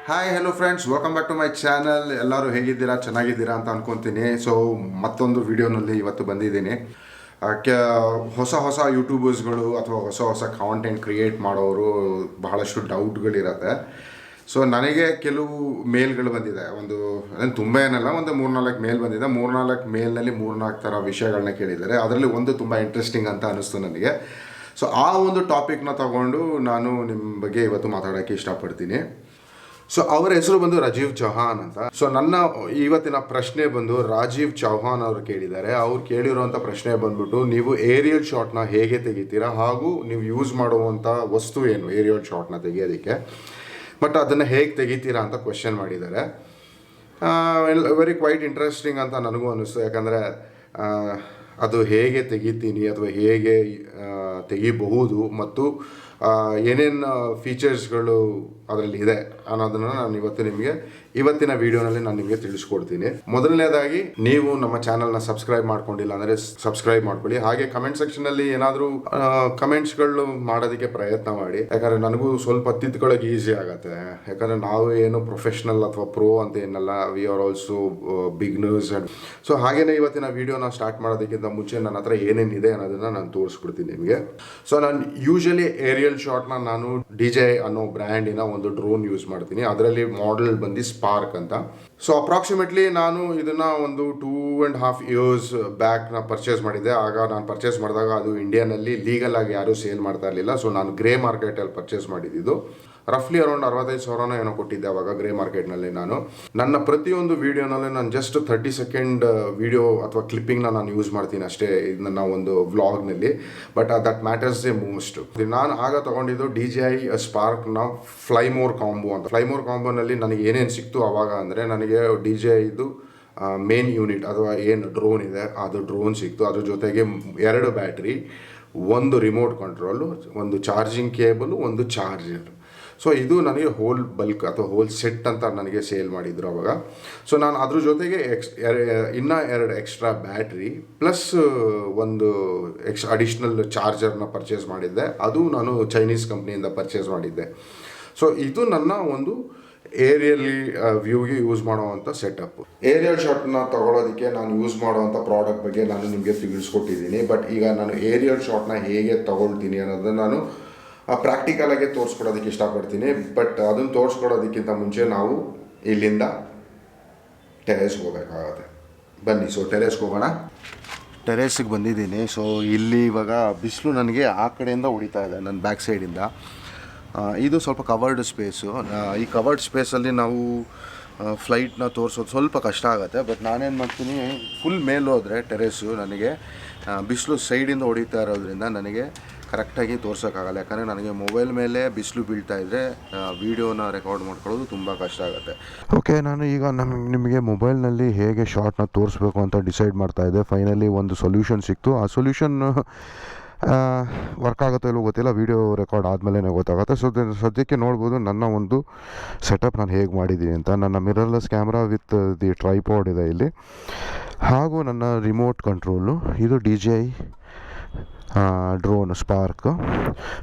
Hi hello friends, welcome back to my channel. ಎಲ್ಲರೂ ಹೇಗಿದ್ದೀರಾ, ಚೆನ್ನಾಗಿದ್ದೀರಾ ಅಂತ ಅನ್ಕೊತೀನಿ. ಸೊ ಮತ್ತೊಂದು ವಿಡಿಯೋನಲ್ಲಿ ಇವತ್ತು ಬಂದಿದ್ದೀನಿ. ಹೊಸ ಹೊಸ ಯೂಟ್ಯೂಬರ್ಸ್ಗಳು ಅಥವಾ ಹೊಸ ಹೊಸ ಕಾಂಟೆಂಟ್ ಕ್ರಿಯೇಟ್ ಮಾಡೋರು ಬಹಳಷ್ಟು ಡೌಟ್ಗಳಿರತ್ತೆ. ಸೊ ನನಗೆ ಕೆಲವು ಮೇಲ್ಗಳು ಬಂದಿದೆ. ತುಂಬ ಏನಲ್ಲ, ಒಂದು 3-4 ಮೇಲ್ ಬಂದಿದೆ. 3-4 ಮೇಲ್ನಲ್ಲಿ 3-4 ಥರ ವಿಷಯಗಳನ್ನ ಕೇಳಿದ್ದಾರೆ. ಅದರಲ್ಲಿ ಒಂದು ತುಂಬ ಇಂಟ್ರೆಸ್ಟಿಂಗ್ ಅಂತ ಅನ್ನಿಸ್ತು ನನಗೆ. ಸೊ ಆ ಒಂದು ಟಾಪಿಕ್ನ ತಗೊಂಡು ನಾನು ನಿಮ್ಮ ಬಗ್ಗೆ ಇವತ್ತು ಮಾತಾಡೋಕ್ಕೆ ಇಷ್ಟಪಡ್ತೀನಿ. ಸೊ ಅವರ ಹೆಸರು ಬಂದು ರಾಜೀವ್ ಚೌಹಾನ್ ಅಂತ. ಸೊ ನನ್ನ ಇವತ್ತಿನ ಪ್ರಶ್ನೆ ಬಂದು ರಾಜೀವ್ ಚೌಹಾನ್ ಅವರು ಕೇಳಿದ್ದಾರೆ. ಅವ್ರು ಕೇಳಿರುವಂಥ ಪ್ರಶ್ನೆ ಬಂದ್ಬಿಟ್ಟು, ನೀವು ಏರಿಯಲ್ ಶಾಟ್ನ ಹೇಗೆ ತೆಗಿತೀರಾ ಹಾಗೂ ನೀವು ಯೂಸ್ ಮಾಡುವಂಥ ವಸ್ತು ಏನು ಏರಿಯಲ್ ಶಾಟ್ನ ತೆಗಿಯೋದಕ್ಕೆ, ಬಟ್ ಅದನ್ನು ಹೇಗೆ ತೆಗಿತೀರಾ ಅಂತ ಕ್ವೆಶ್ಚನ್ ಮಾಡಿದ್ದಾರೆ. ವೆರಿ ಕ್ವೈಟ್ ಇಂಟ್ರೆಸ್ಟಿಂಗ್ ಅಂತ ನನಗೂ ಅನ್ನಿಸ್ತು. ಯಾಕಂದರೆ ಅದು ಹೇಗೆ ತೆಗಿತೀನಿ ಅಥವಾ ಹೇಗೆ ತೆಗಿಬಹುದು ಮತ್ತು ಏನೇನು ಫೀಚರ್ಸ್ಗಳು ಅದರಲ್ಲಿ ಇದೆ ಅನ್ನೋದನ್ನು ನಾನು ಇವತ್ತಿನ ವಿಡಿಯೋನಲ್ಲಿ ನಾನು ನಿಮಗೆ ತಿಳಿಸ್ಕೊಡ್ತೀನಿ. ಮೊದಲನೇದಾಗಿ, ನೀವು ನಮ್ಮ ಚಾನಲ್ನ ಸಬ್ಸ್ಕ್ರೈಬ್ ಮಾಡ್ಕೊಂಡಿಲ್ಲ ಅಂದರೆ ಸಬ್ಸ್ಕ್ರೈಬ್ ಮಾಡ್ಕೊಳ್ಳಿ. ಹಾಗೆ ಕಮೆಂಟ್ ಸೆಕ್ಷನಲ್ಲಿ ಏನಾದರೂ ಕಮೆಂಟ್ಸ್ಗಳು ಮಾಡೋದಕ್ಕೆ ಪ್ರಯತ್ನ ಮಾಡಿ. ಯಾಕಂದರೆ ನನಗೂ ಸ್ವಲ್ಪ ತಿದ್ಕೊಳ್ಳೋಕೆ ಈಸಿ ಆಗುತ್ತೆ. ಯಾಕಂದರೆ ನಾವು ಏನು ಪ್ರೊಫೆಷ್ನಲ್ ಅಥವಾ ಪ್ರೋ ಅಂತ ಏನಲ್ಲ, we are also beginners. So ಹಾಗೆಯೇ ಇವತ್ತಿನ ವಿಡಿಯೋನ ಸ್ಟಾರ್ಟ್ ಮಾಡೋದಕ್ಕಿಂತ ಮುಂಚೆ ನನ್ನ ಹತ್ರ ಏನೇನಿದೆ ಅನ್ನೋದನ್ನು ನಾನು ತೋರಿಸ್ಬಿಡ್ತೀನಿ ನಿಮಗೆ. ಸೊ ನಾನು ಯೂಶಲಿ ಏರಿಯಲ್ ಶಾಟ್ನ ನಾನು DJI ಅನ್ನೋ ಬ್ರ್ಯಾಂಡಿನ ಒಂದು ಡ್ರೋನ್ ಯೂಸ್ ಮಾಡ್ತೀನಿ. ಅದರಲ್ಲಿ ಮಾಡೆಲ್ ಬಂದು ಸ್ಪಾರ್ಕ್ ಅಂತ. ಸೊ ಅಪ್ರಾಕ್ಸಿಮೇಟ್ಲಿ ನಾನು ಇದನ್ನು ಒಂದು 2.5 years ಬ್ಯಾಕ್ನ ಪರ್ಚೇಸ್ ಮಾಡಿದ್ದೆ. ಆಗ ನಾನು ಪರ್ಚೇಸ್ ಮಾಡಿದಾಗ ಅದು ಇಂಡಿಯಾನಲ್ಲಿ ಲೀಗಲ್ ಆಗಿ ಯಾರೂ ಸೇಲ್ ಮಾಡ್ತಾ ಇರಲಿಲ್ಲ. ಸೊ ನಾನು ಗ್ರೇ ಮಾರ್ಕೆಟಲ್ಲಿ ಪರ್ಚೇಸ್ ಮಾಡಿದ್ದು. ರಫ್ಲಿ ಅರೌಂಡ್ 65,000 ಏನೋ ಕೊಟ್ಟಿದ್ದೆ ಅವಾಗ ಗ್ರೇ ಮಾರ್ಕೆಟ್ನಲ್ಲಿ. ನಾನು ನನ್ನ ಪ್ರತಿಯೊಂದು ವೀಡಿಯೋನಲ್ಲಿ ನಾನು ಜಸ್ಟ್ 30 ಸೆಕೆಂಡ್ ವೀಡಿಯೋ ಅಥವಾ ಕ್ಲಿಪ್ಪಿಂಗ್ನ ನಾನು ಯೂಸ್ ಮಾಡ್ತೀನಿ ಅಷ್ಟೇ, ನನ್ನ ಒಂದು ವ್ಲಾಗ್ನಲ್ಲಿ. But that matters the most. ನಾನು ಆಗ ತೊಗೊಂಡಿದ್ದು DJI ಸ್ಪಾರ್ಕ್ನ ಫ್ಲೈಮೋರ್ ಕಾಂಬೋ ಅಂತ. ಫ್ಲೈಮೋರ್ ಕಾಂಬೋನಲ್ಲಿ ನನಗೆ ಏನೇನು ಸಿಕ್ತು ಆವಾಗ ಅಂದರೆ, ನನಗೆ DJIದು ಮೇನ್ ಯೂನಿಟ್ ಅಥವಾ ಏನು ಡ್ರೋನ್ ಇದೆ ಅದು ಡ್ರೋನ್ ಸಿಕ್ತು. ಅದ್ರ ಜೊತೆಗೆ 2 ಬ್ಯಾಟ್ರಿ, ಒಂದು ರಿಮೋಟ್ ಕಂಟ್ರೋಲು, ಒಂದು ಚಾರ್ಜಿಂಗ್ ಕೇಬಲು, ಒಂದು ಚಾರ್ಜರ್. ಸೊ ಇದು ನನಗೆ ಹೋಲ್ ಬಲ್ಕ್ ಅಥವಾ ಹೋಲ್ ಸೆಟ್ ಅಂತ ನನಗೆ ಸೇಲ್ ಮಾಡಿದ್ರು ಅವಾಗ. ಸೊ ನಾನು ಅದ್ರ ಜೊತೆಗೆ ಇನ್ನೂ 2 ಎಕ್ಸ್ಟ್ರಾ ಬ್ಯಾಟ್ರಿ ಪ್ಲಸ್ ಒಂದು ಅಡಿಷ್ನಲ್ ಚಾರ್ಜರ್ನ ಪರ್ಚೇಸ್ ಮಾಡಿದ್ದೆ. ಅದು ನಾನು ಚೈನೀಸ್ ಕಂಪ್ನಿಯಿಂದ ಪರ್ಚೇಸ್ ಮಾಡಿದ್ದೆ. ಸೊ ಇದು ನನ್ನ ಒಂದು ಏರಿಯಲಿ ವ್ಯೂಗೆ ಯೂಸ್ ಮಾಡುವಂಥ ಸೆಟಪ್. ಏರಿಯಲ್ ಶಾಟ್ನ ತಗೊಳ್ಳೋದಕ್ಕೆ ನಾನು ಯೂಸ್ ಮಾಡುವಂಥ ಪ್ರಾಡಕ್ಟ್ ಬಗ್ಗೆ ನಾನು ನಿಮಗೆ ತಿಳಿಸ್ಕೊಟ್ಟಿದ್ದೀನಿ. ಬಟ್ ಈಗ ನಾನು ಏರಿಯಲ್ ಶಾಟ್ನ ಹೇಗೆ ತಗೊಳ್ತೀನಿ ಅನ್ನೋದನ್ನು ನಾನು ಪ್ರಾಕ್ಟಿಕಲಾಗೆ ತೋರಿಸ್ಕೊಡೋದಕ್ಕೆ ಇಷ್ಟಪಡ್ತೀನಿ. ಬಟ್ ಅದನ್ನು ತೋರಿಸ್ಕೊಡೋದಕ್ಕಿಂತ ಮುಂಚೆ ನಾವು ಇಲ್ಲಿಂದ ಟೆರೇಸ್ಗೆ ಹೋಗಬೇಕಾಗತ್ತೆ. ಬನ್ನಿ, ಸೊ ಟೆರೇಸ್ಗೆ ಹೋಗೋಣ. ಟೆರೇಸಿಗೆ ಬಂದಿದ್ದೀನಿ. ಸೊ ಇಲ್ಲಿ ಇವಾಗ ಬಿಸಿಲು ನನಗೆ ಆ ಕಡೆಯಿಂದ ಹೊಡಿತಾ ಇದೆ, ನನ್ನ ಬ್ಯಾಕ್ ಸೈಡಿಂದ. ಇದು ಸ್ವಲ್ಪ ಕವರ್ಡ್ ಸ್ಪೇಸು. ಈ ಕವರ್ಡ್ ಸ್ಪೇಸಲ್ಲಿ ನಾವು ಫ್ಲೈಟ್ನ ತೋರಿಸೋದು ಸ್ವಲ್ಪ ಕಷ್ಟ ಆಗುತ್ತೆ. ಬಟ್ ನಾನೇನು ಮಾಡ್ತೀನಿ, ಫುಲ್ ಮೇಲೆ ಹೋದರೆ ಟೆರೇಸು ನನಗೆ ಬಿಸಿಲು ಸೈಡಿಂದ ಹೊಡಿತಾ ಇರೋದ್ರಿಂದ ನನಗೆ ಕರೆಕ್ಟಾಗಿ ತೋರ್ಸೋಕ್ಕಾಗಲ್ಲ. ಯಾಕಂದರೆ ನನಗೆ ಮೊಬೈಲ್ ಮೇಲೆ ಬಿಸಿಲು ಬೀಳ್ತಾ ಇದ್ದರೆ ವೀಡಿಯೋನ ರೆಕಾರ್ಡ್ ಮಾಡ್ಕೊಳ್ಳೋದು ತುಂಬ ಕಷ್ಟ ಆಗುತ್ತೆ. ಓಕೆ, ನಾನು ಈಗ ನಿಮಗೆ ಮೊಬೈಲ್ನಲ್ಲಿ ಹೇಗೆ ಶಾರ್ಟ್ನ ತೋರಿಸ್ಬೇಕು ಅಂತ ಡಿಸೈಡ್ ಮಾಡ್ತಾಯಿದ್ದೆ. ಫೈನಲಿ ಒಂದು ಸೊಲ್ಯೂಷನ್ ಸಿಕ್ತು. ಆ ಸೊಲ್ಯೂಷನ್ ವರ್ಕ್ ಆಗುತ್ತೋ ಇಲ್ಲೋ ಗೊತ್ತಿಲ್ಲ, ವೀಡಿಯೋ ರೆಕಾರ್ಡ್ ಆದಮೇಲೆ ಗೊತ್ತಾಗುತ್ತೆ. ಸೊ ಸದ್ಯಕ್ಕೆ ನೋಡ್ಬೋದು ನನ್ನ ಒಂದು ಸೆಟಪ್ ನಾನು ಹೇಗೆ ಮಾಡಿದ್ದೀನಿ ಅಂತ. ನನ್ನ mirrorless camera with the tripod ಇದೆ ಇಲ್ಲಿ, ಹಾಗೂ ನನ್ನ ರಿಮೋಟ್ ಕಂಟ್ರೋಲು. ಇದು DJI ಡ್ರೋನ್ ಸ್ಪಾರ್ಕ್.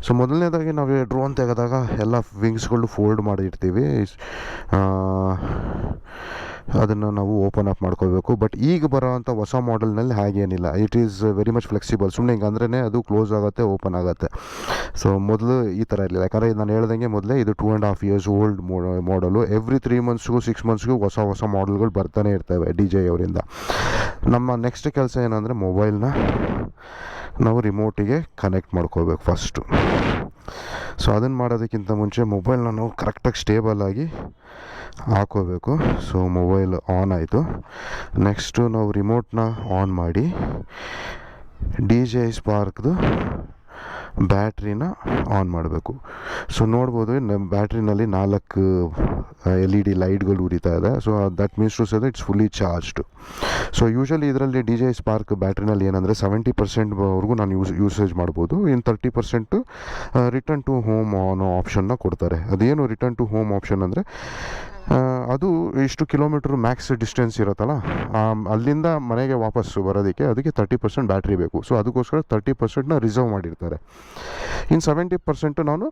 ಸೊ ಮೊದಲನೇದಾಗಿ ನಾವು ಡ್ರೋನ್ ತೆಗೆದಾಗ ಎಲ್ಲ ವಿಂಗ್ಸ್ಗಳು ಫೋಲ್ಡ್ ಮಾಡಿರ್ತೀವಿ. ಅದನ್ನು ನಾವು ಓಪನ್ ಅಪ್ ಮಾಡ್ಕೋಬೇಕು. ಬಟ್ ಈಗ ಬರೋವಂಥ ಹೊಸ ಮಾಡೆಲ್ನಲ್ಲಿ ಹಾಗೇನಿಲ್ಲ. It is very much flexible. ಸುಮ್ಮನೆ ಹಿಂಗೆ ಅಂದ್ರೇ ಅದು ಕ್ಲೋಸ್ ಆಗುತ್ತೆ, ಓಪನ್ ಆಗುತ್ತೆ. ಸೊ ಮೊದಲು ಈ ಥರ ಇರಲಿಲ್ಲ. ಯಾಕಂದರೆ ನಾನು ಹೇಳ್ದಂಗೆ ಮೊದಲೇ ಇದು 2.5 years ಓಲ್ಡ್ ಮಾಡಲು. ಎವ್ರಿ 3 monthsಗೂ 6 monthsಗೂ ಹೊಸ ಮಾಡೆಲ್ಗಳು ಬರ್ತಾನೆ ಇರ್ತವೆ DJI ಅವರಿಂದ. ನಮ್ಮ ನೆಕ್ಸ್ಟ್ ಕೆಲಸ ಏನಂದರೆ, ಮೊಬೈಲ್ನ ನಾವು ರಿಮೋಟಿಗೆ ಕನೆಕ್ಟ್ ಮಾಡ್ಕೋಬೇಕು ಫಸ್ಟು. ಸೊ ಅದನ್ನು ಮಾಡೋದಕ್ಕಿಂತ ಮುಂಚೆ ಮೊಬೈಲ್ನ ನಾವು ಕರೆಕ್ಟಾಗಿ ಸ್ಟೇಬಲಾಗಿ ಹಾಕೋಬೇಕು. ಸೊ ಮೊಬೈಲ್ ಆನ್ ಆಯಿತು. ನೆಕ್ಸ್ಟು ನಾವು ರಿಮೋಟ್ನ ಆನ್ ಮಾಡಿ DJI ಸ್ಪಾರ್ಕ್ದು ಬ್ಯಾಟ್ರಿನ ಆನ್ ಮಾಡಬೇಕು. ಸೊ ನೋಡ್ಬೋದು, ನಮ್ಮ ಬ್ಯಾಟ್ರಿನಲ್ಲಿ 4 LED ಲೈಟ್ಗಳು ಉರಿತಾ ಇದೆ. So that means to say that it's fully charged. So usually ಇದರಲ್ಲಿ DJI ಸ್ಪಾರ್ಕ್ ಬ್ಯಾಟ್ರಿನಲ್ಲಿ ಏನಂದರೆ 70%ವರೆಗೂ ನಾನು ಯೂಸೇಜ್ ಮಾಡ್ಬೋದು. ಇನ್ನು 30% ರಿಟರ್ನ್ ಟು ಹೋಮ್ ಅನ್ನೋ ಆಪ್ಷನ್ನ ಕೊಡ್ತಾರೆ. ಅದೇನು ರಿಟರ್ನ್ ಟು ಹೋಮ್ ಆಪ್ಷನ್ ಅಂದರೆ, ಅದು ಇಷ್ಟು ಕಿಲೋಮೀಟ್ರ್ ಮ್ಯಾಕ್ಸ್ ಡಿಸ್ಟೆನ್ಸ್ ಇರುತ್ತಲ್ಲ, ಅಲ್ಲಿಂದ ಮನೆಗೆ ವಾಪಸ್ಸು ಬರೋದಕ್ಕೆ ಅದಕ್ಕೆ 30% ಬ್ಯಾಟ್ರಿ ಬೇಕು. ಸೊ ಅದಕ್ಕೋಸ್ಕರ 30%ನ ರಿಸರ್ವ್ ಮಾಡಿರ್ತಾರೆ. ಇನ್ನು 70% ನಾನು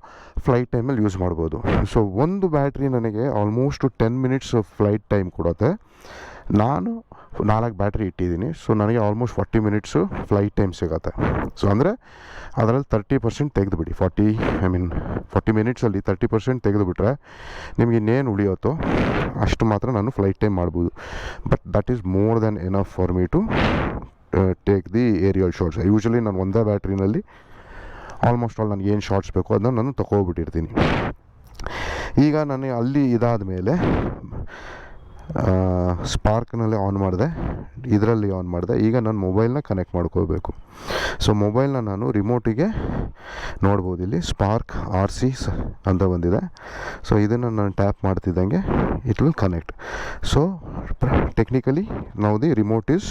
ಫ್ಲೈಟ್ ಟೈಮಲ್ಲಿ ಯೂಸ್ ಮಾಡ್ಬೋದು. ಸೊ ಒಂದು ಬ್ಯಾಟ್ರಿ ನನಗೆ ಆಲ್ಮೋಸ್ಟ್ 10 ಮಿನಿಟ್ಸ್ ಫ್ಲೈಟ್ ಟೈಮ್ ಕೊಡುತ್ತೆ. ನಾನು 4 ಬ್ಯಾಟ್ರಿ ಇಟ್ಟಿದ್ದೀನಿ. ಸೊ ನನಗೆ ಆಲ್ಮೋಸ್ಟ್ 40 ಮಿನಿಟ್ಸು ಫ್ಲೈಟ್ ಟೈಮ್ ಸಿಗುತ್ತೆ. ಸೊ ಅಂದರೆ ಅದರಲ್ಲಿ 30% ತೆಗೆದುಬಿಡಿ. 40 ಮಿನಿಟ್ಸಲ್ಲಿ 30% ತೆಗೆದುಬಿಟ್ರೆ ನಿಮಗೆ ಇನ್ನೇನು ಉಳಿಯುತ್ತೋ ಅಷ್ಟು ಮಾತ್ರ ನಾನು ಫ್ಲೈಟ್ ಟೈಮ್ ಮಾಡ್ಬೋದು. But that is more than enough for me to take the aerial shots. Usually ನಾನು ಒಂದೇ ಬ್ಯಾಟ್ರಿನಲ್ಲಿ ಆಲ್ಮೋಸ್ಟ್ ಆಲ್ ನನಗೆ ಏನು ಶಾರ್ಟ್ಸ್ ಬೇಕೋ ಅದನ್ನು ನಾನು ತೊಗೊಬಿಟ್ಟಿರ್ತೀನಿ. ಈಗ ನನಗೆ ಅಲ್ಲಿ ಇದಾದ ಮೇಲೆ ಸ್ಪಾರ್ಕ್ನಲ್ಲಿ ಆನ್ ಮಾಡಿದೆ, ಇದರಲ್ಲಿ ಆನ್ ಮಾಡಿದೆ. ಈಗ ನಾನು ಮೊಬೈಲ್ನ ಕನೆಕ್ಟ್ ಮಾಡ್ಕೋಬೇಕು. ಸೊ ಮೊಬೈಲ್ನ ನಾನು ರಿಮೋಟಿಗೆ ನೋಡ್ಬೋದು, ಇಲ್ಲಿ ಸ್ಪಾರ್ಕ್ RC ಅಂತ ಬಂದಿದೆ. ಸೊ ಇದನ್ನು ನಾನು ಟ್ಯಾಪ್ ಮಾಡ್ತಿದ್ದಂಗೆ it will connect. So technically now the remote is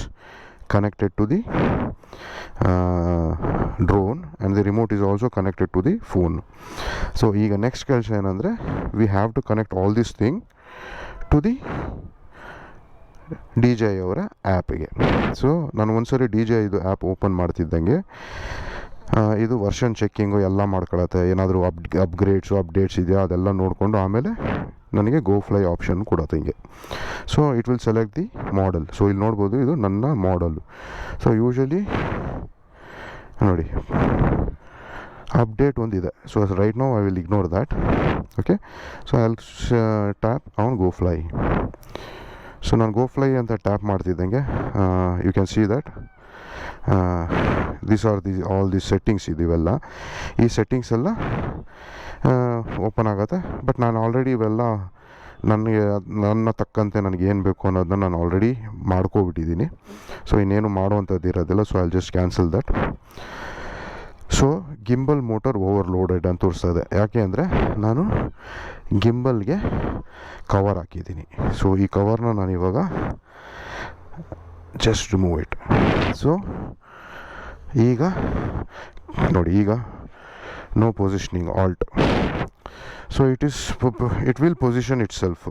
connected to the drone and the remote is also connected to the phone. So ಈಗ ನೆಕ್ಸ್ಟ್ ಕೆಲಸ ಏನಂದರೆ we have to connect all this thing to the DJI ಅವರ ಆ್ಯಪಿಗೆ. So ನಾನು ಒಂದ್ಸರಿ DJI ಇದು app open ಮಾಡ್ತಿದ್ದಂಗೆ ಇದು version checking ಎಲ್ಲ ಮಾಡ್ಕೊಳತ್ತೆ. ಏನಾದರೂ ಅಪ್ಡೇಟ್ಸ್ ಇದೆಯಾ ಅದೆಲ್ಲ ನೋಡಿಕೊಂಡು ಆಮೇಲೆ ನನಗೆ ಗೋ ಫ್ಲೈ ಆಪ್ಷನ್ ಕೊಡುತ್ತೆ ಹಿಂಗೆ. So it will select the model. So ಇಲ್ಲಿ ನೋಡ್ಬೋದು ಇದು ನನ್ನ ಮಾಡಲು. ಸೊ ಯೂಶ್ವಲಿ ನೋಡಿ ಅಪ್ಡೇಟ್ ಒಂದಿದೆ. So right now I will ignore that. Okay, so I will tap on go fly. So ನಾನು ಗೋ ಫ್ಲೈ ಅಂತ ಟ್ಯಾಪ್ ಮಾಡ್ತಿದ್ದಂಗೆ you can see that these are all the settings ಇದಿವೆಲ್ಲ. ಈ ಸೆಟ್ಟಿಂಗ್ಸ್ ಎಲ್ಲ open ಆಗುತ್ತೆ. ಬಟ್ ನಾನು ಆಲ್ರೆಡಿ ಇವೆಲ್ಲ ನನ್ನ ತಕ್ಕಂತೆ ನನಗೆ ಏನು ಬೇಕು ಅನ್ನೋದನ್ನ ನಾನು ಆಲ್ರೆಡಿ ಮಾಡ್ಕೊಬಿಟ್ಟಿದ್ದೀನಿ. ಸೊ ಇನ್ನೇನು ಮಾಡುವಂಥದ್ದು ಇರೋದಿಲ್ಲ. So I just cancel that. So gimbal motor overloaded ಅಂತ ತೋರಿಸ್ತದೆ. ಯಾಕೆ ಅಂದರೆ ನಾನು ಗಿಂಬಲ್ಗೆ ಕವರ್ ಹಾಕಿದ್ದೀನಿ. ಸೊ ಈ ಕವರ್ನ ನಾನು ಇವಾಗ ಜಸ್ಟ್ ರಿಮೂವ್ ಇಟ್. ಸೊ ಈಗ ನೋಡಿ, ಈಗ no positioning alt. So it will position itself,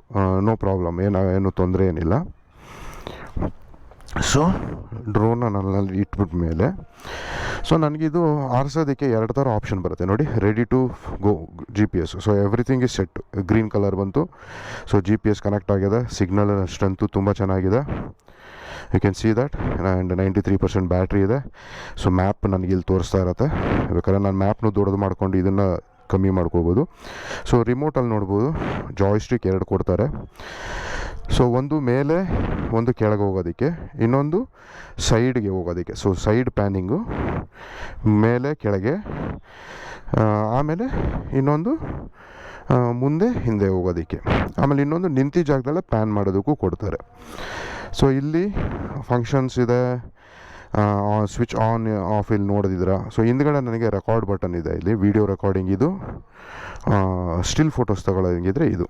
no problem, ಏನು ತೊಂದರೆ ಏನಿಲ್ಲ. ಸೊ ಡ್ರೋನ್ನ ನನ್ನಲ್ಲಿ ಇಟ್ಬಿಟ್ಟ ಮೇಲೆ ಸೊ ನನಗಿದು ಆರಿಸೋದಕ್ಕೆ 2 ಥರ ಆಪ್ಷನ್ ಬರುತ್ತೆ ನೋಡಿ. Ready to go GPS. So everything is set, green colour ಬಂತು. ಸೊ GPS ಕನೆಕ್ಟ್ ಆಗಿದೆ, ಸಿಗ್ನಲ್ ಸ್ಟ್ರೆಂತು ತುಂಬ ಚೆನ್ನಾಗಿದೆ. You can see that. And 93% battery ಇದೆ. ಸೊ ಮ್ಯಾಪ್ ನನಗೆ ಇಲ್ಲಿ ತೋರಿಸ್ತಾ ಇರುತ್ತೆ. ಬೇಕಾದ್ರೆ ನಾನು ಮ್ಯಾಪ್ನು ದೊಡ್ಡದು ಮಾಡ್ಕೊಂಡು ಇದನ್ನು ಕಮ್ಮಿ ಮಾಡ್ಕೋಬೋದು. ಸೊ ರಿಮೋಟಲ್ಲಿ ನೋಡ್ಬೋದು ಜಾಯ್ಸ್ಟಿಕ್ 2 ಕೊಡ್ತಾರೆ. ಸೊ ಒಂದು ಮೇಲೆ, ಒಂದು ಕೆಳಗೆ ಹೋಗೋದಕ್ಕೆ, ಇನ್ನೊಂದು ಸೈಡ್ಗೆ ಹೋಗೋದಕ್ಕೆ. ಸೊ ಸೈಡ್ ಪ್ಯಾನಿಂಗು ಮೇಲೆ ಕೆಳಗೆ, ಆಮೇಲೆ ಇನ್ನೊಂದು ಮುಂದೆ ಹಿಂದೆ ಹೋಗೋದಕ್ಕೆ, ಆಮೇಲೆ ಇನ್ನೊಂದು ನಿಂತಿ ಜಾಗದಲ್ಲೇ ಪ್ಯಾನ್ ಮಾಡೋದಕ್ಕೂ ಕೊಡ್ತಾರೆ. ಸೊ ಇಲ್ಲಿ ಫಂಕ್ಷನ್ಸ್ ಇದೆ, ಸ್ವಿಚ್ ಆನ್ ಆಫ್ ಇಲ್ಲಿ ನೋಡಿದಿರಾ. ಸೊ ಹಿಂದ್ಗಡೆ ನನಗೆ ರೆಕಾರ್ಡ್ ಬಟನ್ ಇದೆ, ಇಲ್ಲಿ ವಿಡಿಯೋ ರೆಕಾರ್ಡಿಂಗ್, ಇದು ಸ್ಟಿಲ್ ಫೋಟೋಸ್ ತಗೊಳ್ಳೋದಂಗಿದ್ರೆ ಇದು.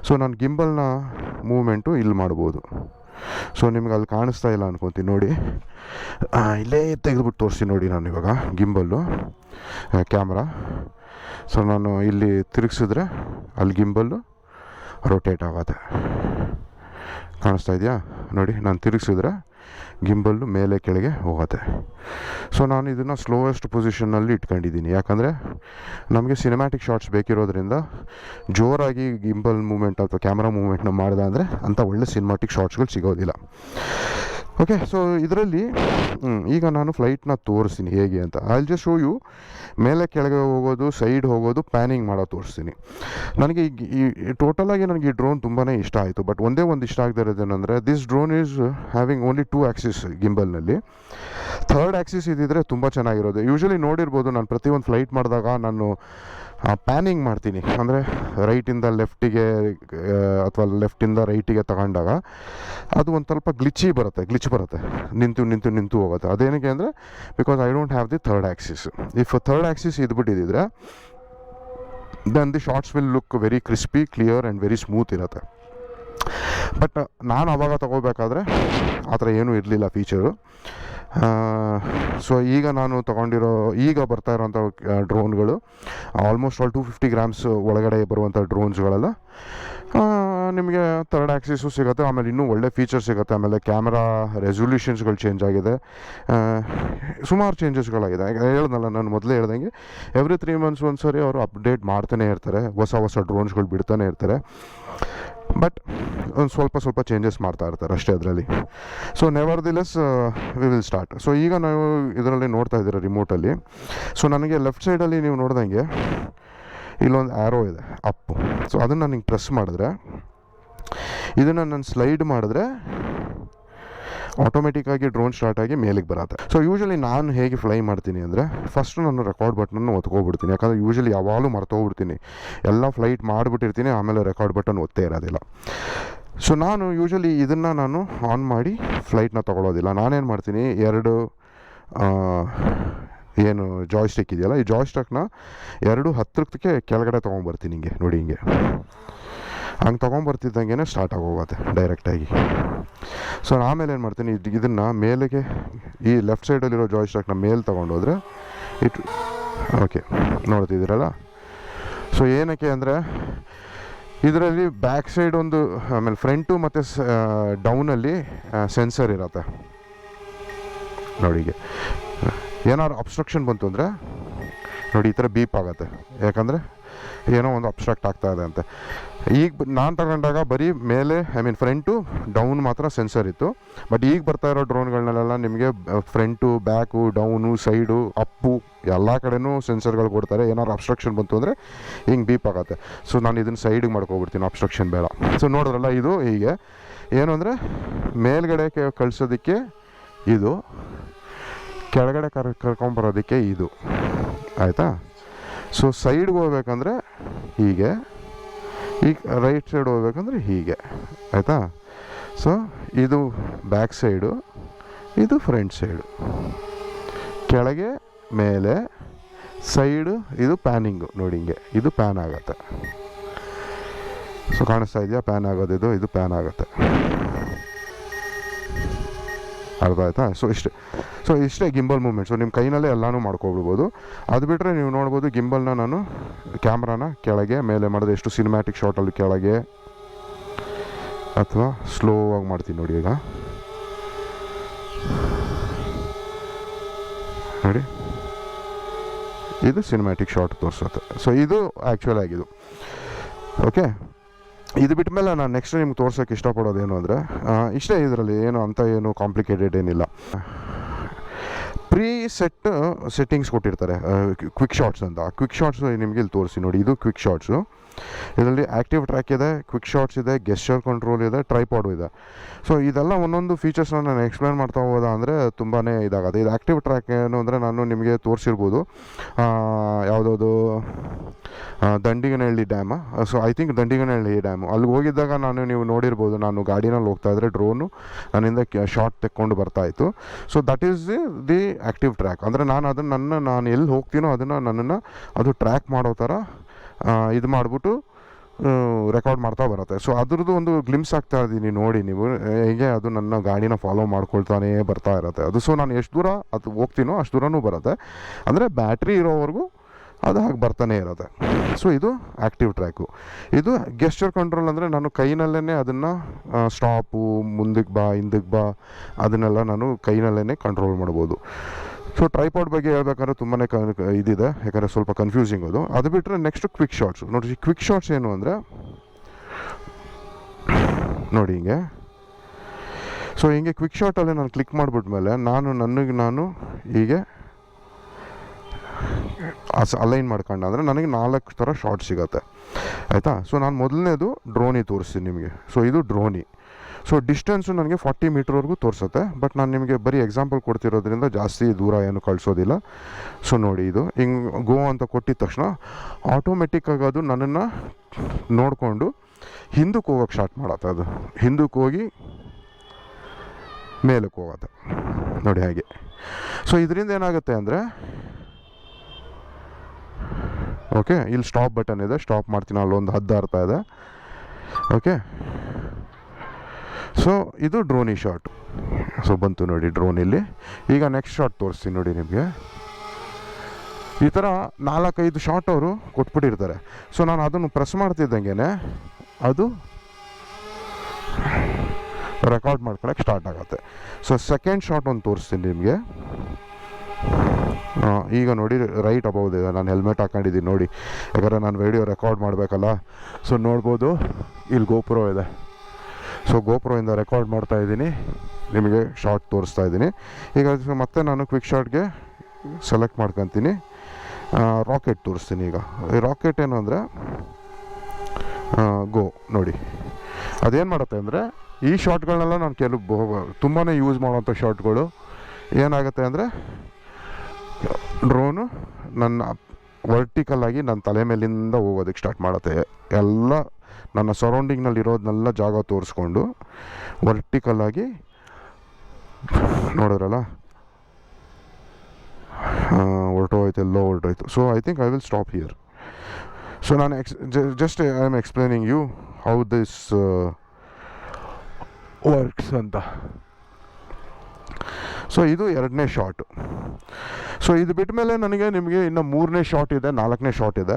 ಸೊ ನಾನು ಗಿಂಬಲ್ನ ಮೂವ್ಮೆಂಟು ಇಲ್ಲಿ ಮಾಡ್ಬೋದು. ಸೊ ನಿಮ್ಗೆ ಅಲ್ಲಿ ಕಾಣಿಸ್ತಾ ಇಲ್ಲ ಅನ್ಕೊತೀನಿ ನೋಡಿ, ಇಲ್ಲೇ ತೆಗೆದುಬಿಟ್ಟು ತೋರಿಸಿ ನೋಡಿ. ನಾನು ಇವಾಗ ಗಿಂಬಲ್ಲು ಕ್ಯಾಮ್ರಾ, ಸೊ ನಾನು ಇಲ್ಲಿ ತಿರುಗಿಸಿದ್ರೆ ಅಲ್ಲಿ ಗಿಂಬಲ್ಲು ರೊಟೇಟ್ ಆಗುತ್ತೆ. ಕಾಣಿಸ್ತಾ ಇದೆಯಾ ನೋಡಿ, ನಾನು ತಿರುಗಿಸಿದ್ರೆ ಗಿಂಬಲ್ಲು ಮೇಲೆ ಕೆಳಗೆ ಹೋಗುತ್ತೆ. ಸೊ ನಾನು ಇದನ್ನು ಸ್ಲೋಯೆಸ್ಟ್ ಪೊಸಿಷನ್ನಲ್ಲಿ ಇಟ್ಕೊಂಡಿದ್ದೀನಿ. ಯಾಕಂದರೆ ನಮಗೆ ಸಿನಿಮ್ಯಾಟಿಕ್ ಶಾರ್ಟ್ಸ್ ಬೇಕಿರೋದ್ರಿಂದ ಜೋರಾಗಿ ಗಿಂಬಲ್ ಮೂವ್ಮೆಂಟ್ ಅಥವಾ ಕ್ಯಾಮ್ರಾ ಮೂವ್ಮೆಂಟ್ನ ಮಾಡಿದೆ ಅಂದರೆ ಅಂಥ ಒಳ್ಳೆ ಸಿನಿಮ್ಯಾಟಿಕ್ ಶಾರ್ಟ್ಸ್ಗಳು ಸಿಗೋದಿಲ್ಲ. ಓಕೆ, ಸೊ ಇದರಲ್ಲಿ ಈಗ ನಾನು ಫ್ಲೈಟ್ನ ತೋರಿಸ್ತೀನಿ ಹೇಗೆ ಅಂತ. I will just show you. ಮೇಲೆ ಕೆಳಗೆ ಹೋಗೋದು, ಸೈಡ್ ಹೋಗೋದು, ಪ್ಯಾನಿಂಗ್ ಮಾಡೋದು ತೋರಿಸ್ತೀನಿ. ನನಗೆ ಈ ಟೋಟಲಾಗಿ ನನಗೆ ಈ ಡ್ರೋನ್ ತುಂಬಾ ಇಷ್ಟ ಆಯಿತು. ಬಟ್ ಒಂದೇ ಒಂದು ಇಷ್ಟ ಆಗದೆ ಇರೋದೇನೆಂದರೆ this drone is having only 2 axis ಗಿಂಬಲ್ನಲ್ಲಿ. 3rd ಆ್ಯಕ್ಸಿಸ್ ಇದ್ದಿದ್ರೆ ತುಂಬ ಚೆನ್ನಾಗಿರೋದು. ಯೂಶ್ವಲಿ ನೋಡಿರ್ಬೋದು, ನಾನು ಪ್ರತಿಯೊಂದು ಫ್ಲೈಟ್ ಮಾಡಿದಾಗ ನಾನು ಪ್ಯಾನಿಂಗ್ ಮಾಡ್ತೀನಿ. ಅಂದರೆ ರೈಟಿಂದ ಲೆಫ್ಟಿಗೆ ಅಥವಾ ಲೆಫ್ಟಿಂದ ರೈಟಿಗೆ ತಗೊಂಡಾಗ ಅದು ಒಂದು ಸ್ವಲ್ಪ ಗ್ಲಿಚ್ ಬರುತ್ತೆ, ನಿಂತು ಹೋಗುತ್ತೆ. ಅದೇನಕ್ಕೆ ಅಂದರೆ because I don't have the 3rd axis. If 3rd axis ಇದ್ಬಿಟ್ಟಿದ್ದರೆ then the shots will look very crispy, clear and very smooth ಇರುತ್ತೆ. ಬಟ್ ನಾನು ಆವಾಗ ತೊಗೋಬೇಕಾದ್ರೆ ಆ ಥರ ಏನೂ ಇರಲಿಲ್ಲ ಫೀಚರು. ಸೊ ಈಗ ನಾನು ತೊಗೊಂಡಿರೋ, ಈಗ ಬರ್ತಾ ಇರೋಂಥ ಡ್ರೋನ್ಗಳು ಆಲ್ಮೋಸ್ಟ್ ಆಲ್ 250 ಗ್ರಾಮ್ಸ್ ಒಳಗಡೆ ಬರುವಂಥ ಡ್ರೋನ್ಸ್ಗಳೆಲ್ಲ ನಿಮಗೆ ಥರ್ಡ್ ಆ್ಯಕ್ಸಿಸು ಸಿಗುತ್ತೆ, ಆಮೇಲೆ ಇನ್ನೂ ಒಳ್ಳೆ ಫೀಚರ್ ಸಿಗುತ್ತೆ. ಆಮೇಲೆ ಕ್ಯಾಮ್ರಾ ರೆಸೊಲ್ಯೂಷನ್ಸ್ಗಳು ಚೇಂಜ್ ಆಗಿದೆ, ಸುಮಾರು ಚೇಂಜಸ್ಗಳಾಗಿದೆ. ಹೇಳ್ದಲ್ಲ, ನಾನು ಮೊದಲೇ ಹೇಳ್ದಂಗೆ ಎವ್ರಿ 3 months ಒಂದ್ಸರಿ ಅವರು ಅಪ್ಡೇಟ್ ಮಾಡ್ತಾನೆ ಇರ್ತಾರೆ, ಹೊಸ ಡ್ರೋನ್ಸ್ಗಳು ಬಿಡ್ತಾನೆ ಇರ್ತಾರೆ. ಬಟ್ ಒಂದು ಸ್ವಲ್ಪ ಚೇಂಜಸ್ ಮಾಡ್ತಾ ಇರ್ತಾರೆ ಅಷ್ಟೇ ಅದರಲ್ಲಿ. So never the less we will start. So ಈಗ ನಾವು ಇದರಲ್ಲಿ ನೋಡ್ತಾ ಇದ್ದೀರ ರಿಮೋಟಲ್ಲಿ. ಸೊ ನನಗೆ ಲೆಫ್ಟ್ ಸೈಡಲ್ಲಿ ನೀವು ನೋಡ್ದಂಗೆ ಇಲ್ಲೊಂದು ಆ್ಯರೋ ಇದೆ ಅಪ್ಪು. ಸೊ ಅದನ್ನು ನಾನು ಹಿಂಗೆ ಪ್ರೆಸ್ ಮಾಡಿದ್ರೆ, ಇದನ್ನು ನಾನು ಸ್ಲೈಡ್ ಮಾಡಿದ್ರೆ ಆಟೋಮೆಟಿಕ್ಕಾಗಿ ಡ್ರೋನ್ ಸ್ಟಾರ್ಟ್ ಆಗಿ ಮೇಲಿಗೆ ಬರುತ್ತೆ. ಸೊ ಯೂಶ್ವಲಿ ನಾನು ಹೇಗೆ ಫ್ಲೈ ಮಾಡ್ತೀನಿ ಅಂದರೆ, ಫಸ್ಟು ನಾನು ರೆಕಾರ್ಡ್ ಬಟನನ್ನು ಒತ್ಕೊಬಿಡ್ತೀನಿ. ಯಾಕಂದರೆ ಯೂಶ್ವಲಿ ಯಾವಾಗಲೂ ಮರ್ತೋಗ್ಬಿಡ್ತೀನಿ, ಎಲ್ಲ ಫ್ಲೈಟ್ ಮಾಡಿಬಿಟ್ಟಿರ್ತೀನಿ, ಆಮೇಲೆ ರೆಕಾರ್ಡ್ ಬಟನ್ ಒತ್ತೇ ಇರೋದಿಲ್ಲ. ಸೊ ನಾನು ಯೂಶ್ವಲಿ ಇದನ್ನು ನಾನು ಆನ್ ಮಾಡಿ ಫ್ಲೈಟ್ನ ತೊಗೊಳೋದಿಲ್ಲ. ನಾನೇನು ಮಾಡ್ತೀನಿ, ಎರಡು ಏನು ಜಾಯ್ಸ್ಟಿಕ್ ಇದೆಯಲ್ಲ, ಈ ಜಾಯ್ಸ್ಟಿಕ್ನ ಎರಡು ಹತ್ತಿರಕ್ಕೆ ಕೆಳಗಡೆ ತೊಗೊಂಬರ್ತೀನಿ. ಹಿಂಗೆ ನೋಡಿ, ಹಿಂಗೆ ಹಂಗೆ ತೊಗೊಂಬರ್ತಿದ್ದಂಗೆ ಸ್ಟಾರ್ಟ್ ಆಗೋಗುತ್ತೆ ಡೈರೆಕ್ಟಾಗಿ. ಸೊ ಆಮೇಲೆ ಏನು ಮಾಡ್ತೀನಿ, ಇದನ್ನು ಮೇಲೆಗೆ ಈ ಲೆಫ್ಟ್ ಸೈಡಲ್ಲಿರೋ ಜಾಯ್ಸ್ಟಿಕ್ನ ಮೇಲೆ ತೊಗೊಂಡೋದ್ರೆ ಓಕೆ ನೋಡ್ತಿದ್ದೀರಲ್ಲ. ಸೊ ಏನಕ್ಕೆ ಅಂದರೆ, ಇದರಲ್ಲಿ ಬ್ಯಾಕ್ ಸೈಡ್ ಒಂದು, ಆಮೇಲೆ ಫ್ರಂಟು ಮತ್ತು ಡೌನಲ್ಲಿ ಸೆನ್ಸರ್ ಇರುತ್ತೆ ನೋಡಿ. ಹೀಗೆ ಏನಾದ್ರು ಅಬ್ಸ್ಟ್ರಕ್ಷನ್ ಬಂತು ಅಂದರೆ ನೋಡಿ, ಈ ಥರ ಬೀಪ್ ಆಗುತ್ತೆ, ಯಾಕಂದರೆ ಏನೋ ಒಂದು ಅಬ್ಸ್ಟ್ರಾಕ್ಟ್ ಆಗ್ತಾ ಇದೆ ಅಂತ. ಈಗ ನಾನು ತಗೊಂಡಾಗ ಬರೀ ಮೇಲೆ, ಫ್ರಂಟು ಡೌನ್ ಮಾತ್ರ ಸೆನ್ಸರ್ ಇತ್ತು. ಬಟ್ ಈಗ ಬರ್ತಾ ಇರೋ ಡ್ರೋನ್ಗಳನ್ನೆಲ್ಲ ನಿಮಗೆ front, back, down, side, Appu ಎಲ್ಲ ಕಡೆನೂ ಸೆನ್ಸರ್ಗಳು ಕೊಡ್ತಾರೆ. ಏನಾದ್ರು ಅಬ್ಸ್ಟ್ರಕ್ಷನ್ ಬಂತು ಅಂದರೆ ಹಿಂಗೆ ಬೀಪ್ ಆಗುತ್ತೆ. ಸೊ ನಾನು ಇದನ್ನು ಸೈಡಿಗೆ ಮಾಡ್ಕೊಬಿಡ್ತೀನಿ, ಅಬ್ಸ್ಟ್ರಕ್ಷನ್ ಬೇಡ. ಸೊ ನೋಡಿದ್ರಲ್ಲ, ಇದು ಹೀಗೆ ಏನು ಅಂದರೆ, ಮೇಲ್ಗಡೆ ಕಳಿಸೋದಕ್ಕೆ ಇದು, ಕೆಳಗಡೆ ಕರ್ಕೊಂಬರೋದಕ್ಕೆ ಇದು, ಆಯಿತಾ. ಸೊ ಸೈಡ್ಗೆ ಹೋಗ್ಬೇಕಂದ್ರೆ ಹೀಗೆ, ಈಗ ರೈಟ್ ಸೈಡ್ ಹೋಗ್ಬೇಕಂದ್ರೆ ಹೀಗೆ, ಆಯಿತಾ. ಸೊ ಇದು ಬ್ಯಾಕ್ ಸೈಡು, ಇದು ಫ್ರಂಟ್ ಸೈಡು, ಕೆಳಗೆ ಮೇಲೆ ಸೈಡು, ಇದು ಪ್ಯಾನಿಂಗು ನೋಡಿ, ಹಿಂಗೆ ಇದು ಪ್ಯಾನ್ ಆಗುತ್ತೆ. ಸೊ ಕಾಣಿಸ್ತಾ ಇದೆಯಾ, ಪ್ಯಾನ್ ಆಗೋದು, ಇದು ಪ್ಯಾನ್ ಆಗುತ್ತೆ, ಅರ್ಥ ಆಯ್ತಾ. ಸೊ ಇಷ್ಟೇ ಗಿಂಬಲ್ ಮೂಮೆಂಟ್. ಸೊ ನಿಮ್ಮ ಕೈನಲ್ಲೇ ಎಲ್ಲನೂ ಮಾಡ್ಕೊಬಿಡ್ಬೋದು. ಅದು ಬಿಟ್ಟರೆ ನೀವು ನೋಡ್ಬೋದು, ಗಿಂಬಲ್ನ ನಾನು ಕ್ಯಾಮ್ರಾನ ಕೆಳಗೆ ಮೇಲೆ ಮಾಡೋದು, ಎಷ್ಟು ಸಿನಿಮ್ಯಾಟಿಕ್ ಶಾಟಲ್ಲಿ ಕೆಳಗೆ ಅಥವಾ ಸ್ಲೋ ಆಗಿ ಮಾಡ್ತೀನಿ ನೋಡಿ. ಈಗ ನೋಡಿ, ಇದು ಸಿನಿಮ್ಯಾಟಿಕ್ ಶಾಟ್ ತೋರಿಸುತ್ತೆ. ಸೊ ಇದು ಆ್ಯಕ್ಚುಲ್ ಆಗಿದ್ದು. ಓಕೆ, ಇದು ಬಿಟ್ಟ ಮೇಲೆ ನಾನು ನೆಕ್ಸ್ಟ್ ನಿಮ್ಗೆ ತೋರ್ಸೋಕ್ಕೆ ಇಷ್ಟಪಡೋದೇನು ಅಂದರೆ, ಇಷ್ಟೇ. ಇದರಲ್ಲಿ ಏನು ಅಂತ ಏನು ಕಾಂಪ್ಲಿಕೇಟೆಡ್ ಏನಿಲ್ಲ. ಪ್ರೀ ಸೆಟ್ಟಿಂಗ್ಸ್ ಕೊಟ್ಟಿರ್ತಾರೆ, ಕ್ವಿಕ್ ಶಾಟ್ಸ್ ಅಂತ. ಆ ಕ್ವಿಕ್ ಶಾಟ್ಸ್ ನಿಮಗೆ ಇಲ್ಲಿ ತೋರಿಸಿ ನೋಡಿ, ಇದು ಕ್ವಿಕ್ ಶಾಟ್ಸು. ಇದರಲ್ಲಿ ಆ್ಯಕ್ಟಿವ್ ಟ್ರ್ಯಾಕ್ ಇದೆ, ಕ್ವಿಕ್ ಶಾಟ್ಸ್ ಇದೆ, ಗೆಸ್ಚರ್ ಕಂಟ್ರೋಲ್ ಇದೆ, ಟ್ರೈಪಾಡು ಇದೆ. ಸೊ ಇದೆಲ್ಲ ಒಂದೊಂದು ಫೀಚರ್ಸ್ನ ನಾನು ಎಕ್ಸ್ಪ್ಲೇನ್ ಮಾಡ್ತಾ ಹೋದ ಅಂದರೆ ತುಂಬಾ ಇದಾಗುತ್ತೆ. ಇದು ಆ್ಯಕ್ಟಿವ್ ಟ್ರ್ಯಾಕ್ ಏನು ಅಂದರೆ, ನಾನು ನಿಮಗೆ ತೋರಿಸಿರ್ಬೋದು, ಯಾವುದಾವುದು Dandiganahalli dam. So I think Dandiganahalli dam, ಅಲ್ಲಿಗೆ ಹೋಗಿದ್ದಾಗ ನೀವು ನೋಡಿರ್ಬೋದು, ನಾನು ಗಾಡಿನಲ್ಲಿ ಹೋಗ್ತಾಯಿದ್ರೆ ಡ್ರೋನು ನನ್ನಿಂದ ಶಾಟ್ ತೆಕ್ಕೊಂಡು ಬರ್ತಾಯಿತ್ತು. So that is the active track. ಅಂದರೆ ನಾನು ಎಲ್ಲಿ ಹೋಗ್ತೀನೋ ಅದನ್ನು ನನ್ನನ್ನು ಅದು ಟ್ರ್ಯಾಕ್ ಮಾಡೋ ಥರ ಇದು ಮಾಡಿಬಿಟ್ಟು ರೆಕಾರ್ಡ್ ಮಾಡ್ತಾ ಬರುತ್ತೆ. ಸೊ ಅದ್ರದ್ದು ಒಂದು ಗ್ಲಿಮ್ಸ್ ಆಗ್ತಾ ಇದ್ದೀನಿ ನೋಡಿ ನೀವು, ಹೇಗೆ ಅದು ನನ್ನ ಗಾಡಿನ ಫಾಲೋ ಮಾಡ್ಕೊಳ್ತಾನೇ ಬರ್ತಾ ಇರುತ್ತೆ ಅದು. ಸೊ ನಾನು ಎಷ್ಟು ದೂರ ಅದು ಹೋಗ್ತೀನೋ ಅಷ್ಟು ದೂರನೂ ಬರುತ್ತೆ, ಅಂದರೆ ಬ್ಯಾಟ್ರಿ ಇರೋವರೆಗೂ ಅದು ಹಾಗೆ ಬರ್ತಾನೆ ಇರುತ್ತೆ. ಸೊ ಇದು ಆ್ಯಕ್ಟಿವ್ ಟ್ರ್ಯಾಕು. ಇದು ಗೆಸ್ಚರ್ ಕಂಟ್ರೋಲ್ ಅಂದರೆ, ನಾನು ಕೈನಲ್ಲೇ ಅದನ್ನು ಸ್ಟಾಪು, ಮುಂದಕ್ಕೆ ಬಾ, ಹಿಂದಕ್ಕೆ ಬಾ, ಅದನ್ನೆಲ್ಲ ನಾನು ಕೈನಲ್ಲೇ ಕಂಟ್ರೋಲ್ ಮಾಡ್ಬೋದು. ಸೊ ಟ್ರೈಪಾಡ್ ಬಗ್ಗೆ ಹೇಳ್ಬೇಕಾದ್ರೆ ತುಂಬಾ ಇದಿದೆ, ಯಾಕಂದರೆ ಸ್ವಲ್ಪ ಕನ್ಫ್ಯೂಸಿಂಗ್ ಅದು. ಅದು ಬಿಟ್ಟರೆ ನೆಕ್ಸ್ಟ್ ಕ್ವಿಕ್ ಶಾಟ್ಸ್ ನೋಡಿ. ಕ್ವಿಕ್ ಶಾಟ್ಸ್ ಏನು ಅಂದರೆ ನೋಡಿ, ಹಿಂಗೆ. ಸೊ ಹಿಂಗೆ ಕ್ವಿಕ್ ಶಾಟಲ್ಲಿ ನಾನು ಕ್ಲಿಕ್ ಮಾಡಿಬಿಟ್ಮೇಲೆ ನಾನು ಹೀಗೆ ಅಲೈನ್ ಮಾಡ್ಕೊಂಡು, ಅಂದರೆ ನನಗೆ 4 ಥರ ಶಾಟ್ ಸಿಗುತ್ತೆ, ಆಯಿತಾ. ಸೊ ನಾನು ಮೊದಲನೇದು ಡ್ರೋನಿ ತೋರಿಸ್ತೀನಿ ನಿಮಗೆ. ಸೊ ಇದು ಡ್ರೋನಿ. ಸೊ ಡಿಸ್ಟೆನ್ಸು ನನಗೆ 40 ಮೀಟ್ರ್ವರೆಗೂ ತೋರಿಸುತ್ತೆ. ಬಟ್ ನಾನು ನಿಮಗೆ ಬರೀ ಎಕ್ಸಾಂಪಲ್ ಕೊಡ್ತಿರೋದ್ರಿಂದ ಜಾಸ್ತಿ ದೂರ ಏನು ಕಳಿಸೋದಿಲ್ಲ. ಸೊ ನೋಡಿ, ಇದು ಹಿಂಗೆ ಗೋ ಅಂತ ಕೊಟ್ಟಿದ ತಕ್ಷಣ ಆಟೋಮೆಟಿಕ್ಕಾಗಿ ಅದು ನನ್ನನ್ನು ನೋಡಿಕೊಂಡು ಹಿಂದಕ್ಕೆ ಹೋಗೋಕ್ಕೆ ಸ್ಟಾರ್ಟ್ ಮಾಡತ್ತೆ. ಅದು ಹಿಂದಕ್ಕೆ ಹೋಗಿ ಮೇಲಕ್ಕೆ ಹೋಗುತ್ತೆ ನೋಡಿ, ಹಾಗೆ. ಸೊ ಇದರಿಂದ ಏನಾಗುತ್ತೆ ಅಂದರೆ, ಓಕೆ, ಇಲ್ಲಿ ಸ್ಟಾಪ್ ಬಟನ್ ಇದೆ, ಸ್ಟಾಪ್ ಮಾಡ್ತೀನಿ, ಅಲ್ಲೊಂದು ಹದ್ದು ಅರ್ಥ ಇದೆ. ಓಕೆ, ಸೊ ಇದು ಡ್ರೋನಿ ಶಾಟ್. ಸೊ ಬಂತು ನೋಡಿ ಡ್ರೋನ್ ಇಲ್ಲಿ. ಈಗ ನೆಕ್ಸ್ಟ್ ಶಾಟ್ ತೋರಿಸ್ತೀನಿ ನೋಡಿ ನಿಮಗೆ. ಈ ಥರ 4-5 ಶಾಟ್ ಅವರು ಕೊಟ್ಬಿಟ್ಟಿರ್ತಾರೆ. ಸೊ ನಾನು ಅದನ್ನು ಪ್ರೆಸ್ ಮಾಡ್ತಿದ್ದಂಗೆ ಅದು ರೆಕಾರ್ಡ್ ಮಾಡ್ಕೊಳಕ್ಕೆ ಸ್ಟಾರ್ಟ್ ಆಗುತ್ತೆ. ಸೊ ಸೆಕೆಂಡ್ ಶಾಟ್ ಒಂದು ತೋರಿಸ್ತೀನಿ ನಿಮಗೆ. ಈಗ ನೋಡಿ ರೈಟ್ ಅಬೌವ್ ಇದೆ, ನಾನು ಹೆಲ್ಮೆಟ್ ಹಾಕೊಂಡಿದ್ದೀನಿ ನೋಡಿ, ಯಾಕಂದರೆ ನಾನು ವಿಡಿಯೋ ರೆಕಾರ್ಡ್ ಮಾಡಬೇಕಲ್ಲ. ಸೊ ನೋಡ್ಬೋದು ಇಲ್ಲಿ ಗೋಪ್ರೋ ಇದೆ. ಸೊ ಗೋಪ್ರೋಯಿಂದ ರೆಕಾರ್ಡ್ ಮಾಡ್ತಾ ಇದ್ದೀನಿ, ನಿಮಗೆ ಶಾರ್ಟ್ ತೋರಿಸ್ತಾ ಇದ್ದೀನಿ. ಈಗ ಮತ್ತೆ ನಾನು ಕ್ವಿಕ್ ಶಾರ್ಟ್ಗೆ ಸೆಲೆಕ್ಟ್ ಮಾಡ್ಕೊತೀನಿ, ರಾಕೆಟ್ ತೋರಿಸ್ತೀನಿ. ಈಗ ಈ ರಾಕೆಟ್ ಏನು ಅಂದರೆ ಗೋ ನೋಡಿ, ಅದೇನು ಮಾಡುತ್ತೆ ಅಂದರೆ ಈ ಶಾರ್ಟ್ಗಳನ್ನೆಲ್ಲ ನಾನು ತುಂಬಾ ಯೂಸ್ ಮಾಡೋವಂಥ ಶಾರ್ಟ್ಗಳು. ಏನಾಗುತ್ತೆ ಅಂದರೆ ಡ್ರೋನು ನನ್ನ ವರ್ಟಿಕಲ್ಲಾಗಿ ನನ್ನ ತಲೆ ಮೇಲಿಂದ ಹೋಗೋದಕ್ಕೆ ಸ್ಟಾರ್ಟ್ ಮಾಡುತ್ತೆ. ಎಲ್ಲ ನನ್ನ ಸರೌಂಡಿಂಗ್ನಲ್ಲಿ ಇರೋದನ್ನೆಲ್ಲ ಜಾಗ ತೋರಿಸ್ಕೊಂಡು ವರ್ಟಿಕಲ್ಲಾಗಿ ನೋಡಿದ್ರಲ್ಲ ಹೊರಟೋಯ್ತು, ಎಲ್ಲೋ ಹೊರಟೋಯ್ತು. So I think I will stop here. So ನಾನು just I am explaining you how this works ಅಂತ. ಸೊ ಇದು ಎರಡನೇ ಶಾಟು. ಸೊ ಇದು ಬಿಟ್ಟ ಮೇಲೆ ನನಗೆ ನಿಮಗೆ ಇನ್ನು ಮೂರನೇ ಶಾಟ್ ಇದೆ, ನಾಲ್ಕನೇ ಶಾಟ್ ಇದೆ.